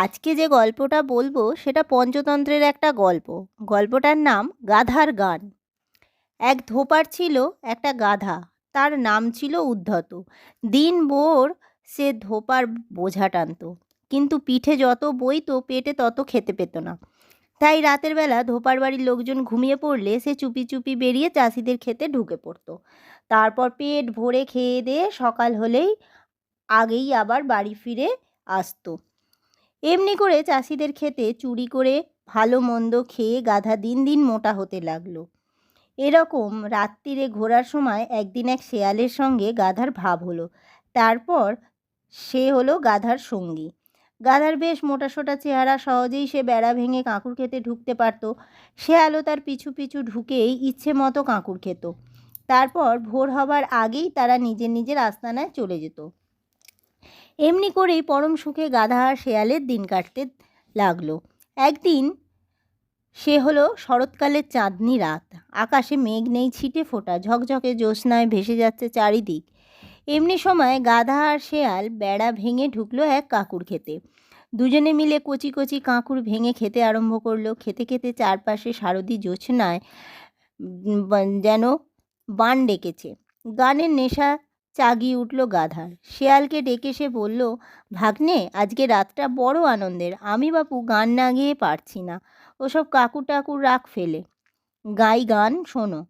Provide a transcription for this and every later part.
আজকে যে গল্পটা বলবো সেটা পঞ্চতন্ত্রের একটা গল্প। গল্পটার নাম গাধার গান। এক ধোপার ছিল একটা গাধা, তার নাম ছিল উদ্ধত। দিনভর সে ধোপার বোঝা টানত, কিন্তু পিঠে যত বইতো পেটে তত খেতে পেত না। তাই রাতের বেলা ধোপার বাড়ির লোকজন ঘুমিয়ে পড়লে সে চুপি চুপি বেরিয়ে চাষিদের খেতে ঢুকে পড়তো। তারপর পেট ভরে খেয়ে দিয়ে সকাল হলেই আগেই আবার বাড়ি ফিরে আসতো। এমনি করে চাষিদের খেতে চুরি করে ভালো মন্দ খেয়ে গাধা দিন দিন মোটা হতে লাগলো। এরকম রাত্রিরে ঘোরার সময় একদিন এক শেয়ালের সঙ্গে গাধার ভাব হলো। তারপর সে হলো গাধার সঙ্গী। গাধার বেশ মোটাসোটা চেহারা, সহজেই সে বেড়া ভেঙে কাঁকুর খেতে ঢুকতে পারত। শেয়ালও তার পিছু পিছু ঢুকেই ইচ্ছে মতো কাঁকুর খেত। তারপর ভোর হবার আগেই তারা নিজের নিজের আস্তানায় চলে যেত। এমনি করেই পরম সুখে গাধা আর শেয়ালের দিন কাটতে লাগলো। একদিন সে হলো শরৎকালের চাঁদনি রাত। আকাশে মেঘ নেই ছিটে ফোঁটা, ঝকঝকে জ্যোৎস্নায় ভেসে যাচ্ছে চারিদিক। এমনি সময় গাধা আর শেয়াল বেড়া ভেঙে ঢুকলো এক কাঁকুর খেতে। দুজনে মিলে কচি কচি কাঁকুর ভেঙে খেতে আরম্ভ করলো। খেতে খেতে চারপাশে শারদী জ্যোৎস্নায় যেন বান ডেকেছে। গানের নেশা চাগিয়ে উঠল গাধার। শেয়ালকে ডেকে সে বলল, ভাগ্নে, আজকে রাতটা বড় আনন্দের। আমি বাপু গান না গেয়ে পারছি না। ওসব কাকুর টাকুর রাগ ফেলে গাই গান, শোনো।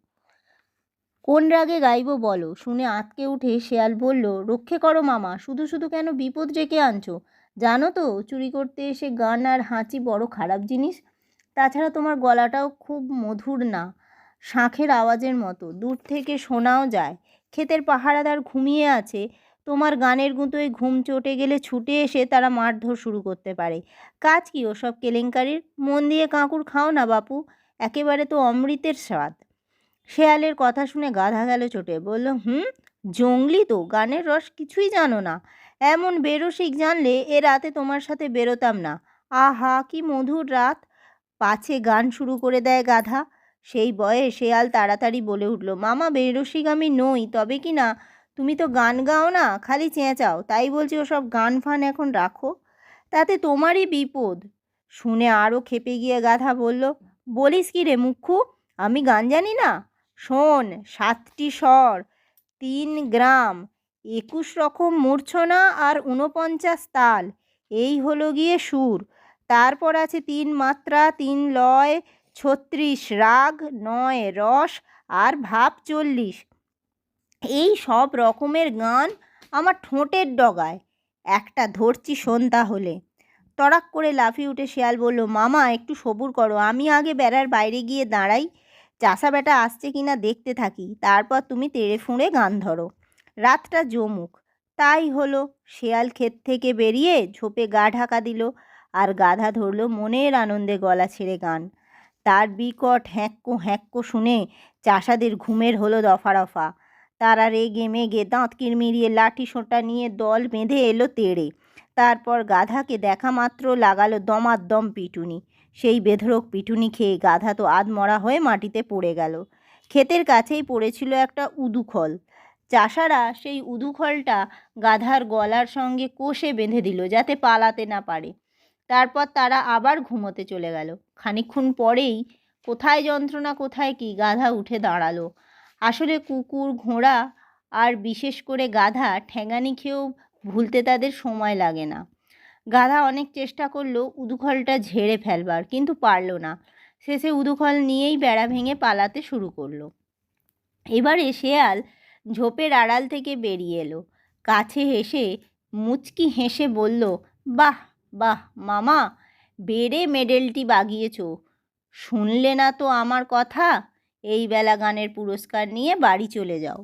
কোন রাগে গাইবো বলো? শুনে আঁতকে উঠে শেয়াল বলল, রক্ষে করো মামা, শুধু শুধু কেন বিপদ ডেকে আনছো? জানো তো চুরি করতে এসে গান আর হাঁচি বড় খারাপ জিনিস। তাছাড়া তোমার গলাটাও খুব মধুর না, শাঁখের আওয়াজের মতো, দূর থেকে শোনাও যায়। ক্ষেতের পাহারাদার ঘুমিয়ে আছে, তোমার গানের গুঁতোয় ঘুম চটে গেলে ছুটে এসে তারা মারধর শুরু করতে পারে। কাজ কি ওসব কেলেঙ্কারির? মন দিয়ে কাঁকুর খাও না বাপু, একেবারে তো অমৃতের স্বাদ। শেয়ালের কথা শুনে গাধা গেল চটে, বলল, জঙ্গলি তো, গানের রস কিছুই জানো না। এমন বেরসিক জানলে এ রাতে তোমার সাথে বেরোতাম না। আহা, কি মধুর রাত। পাছে গান শুরু করে দেয় গাধা। সেই বয়ে শেয়াল তাড়াতাড়ি বলে উঠল, মামা, বেরসিক আমি নই, তবে কি না তুমি তো গান গাও না, খালি চেঁচাও। তাই বলছি ওসব গান ফান এখন রাখো, তাতে তোমারই বিপদ। শুনে আরও খেপে গিয়ে গাধা বলল, বলিস কি রে মুখ্যু, আমি গান জানি না? শোন, 7টি স্বর, 3 গ্রাম, 21 রকম মূর্ছনা আর 49 তাল, এই হলো গিয়ে সুর। তারপর আছে 3 মাত্রা, 3 লয়, 36 রাগ, 9 রস আর ভাব 40। এই সব রকমের গান আমার ঠোঁটের ডগায়। একটা ধরছি শোন তাহলে। তড়াক করে লাফিয়ে উঠে শেয়াল বলল, মামা একটু সবুর করো, আমি আগে বেড়ার বাইরে গিয়ে দাঁড়াই, চাষা বেটা আসছে কিনা দেখতে থাকি, তারপর তুমি তেড়ে ফুঁড়ে গান ধরো, রাতটা জমুক। তাই হলো। শেয়াল ক্ষেত থেকে বেরিয়ে ঝোপে গা ঢাকা দিল, আর গাধা ধরল মনের আনন্দে গলা ছেড়ে গান। তার বিকট হ্যাঁক্কো হ্যাঁক্কো শুনে চাষাদের ঘুমের হলো দফা রফা। তারা রেগে মেগে দাঁত কিরমিরিয়ে লাঠি সোঁটা নিয়ে দল বেঁধে এলো তেড়ে। তারপর গাধাকে দেখা মাত্র লাগালো দমাদ্দম পিটুনি। সেই বেধড়ক পিটুনি খেয়ে গাধা তো আধমরা হয়ে মাটিতে পড়ে গেল। ক্ষেতের কাছেই পড়েছিল একটা উদুখল। চাষারা সেই উদুখলটা গাধার গলার সঙ্গে কষে বেঁধে দিল, যাতে পালাতে না পারে। তারপর তারা আবার ঘুমোতে চলে গেল। খানিকক্ষণ পরেই কোথায় যন্ত্রণা কোথায় কি, গাধা উঠে দাঁড়ালো। আসলে কুকুর, ঘোড়া আর বিশেষ করে গাধা ঠ্যাঙানি খেয়েও ভুলতে তাদের সময় লাগে না। গাধা অনেক চেষ্টা করলো উদুখলটা ঝেড়ে ফেলবার, কিন্তু পারল না। শেষে উদুখল নিয়েই বেড়া ভেঙে পালাতে শুরু করলো। এবারে শেয়াল ঝোপের আড়াল থেকে বেরিয়ে এলো। কাছে হেসে মুচকি হেসে বলল, বাহ বাহ মামা, বেড়ে মেডেলটি বাগিয়েছ। শুনলে না তো আমার কথা? এই বেলা গানের পুরস্কার নিয়ে বাড়ি চলে যাও।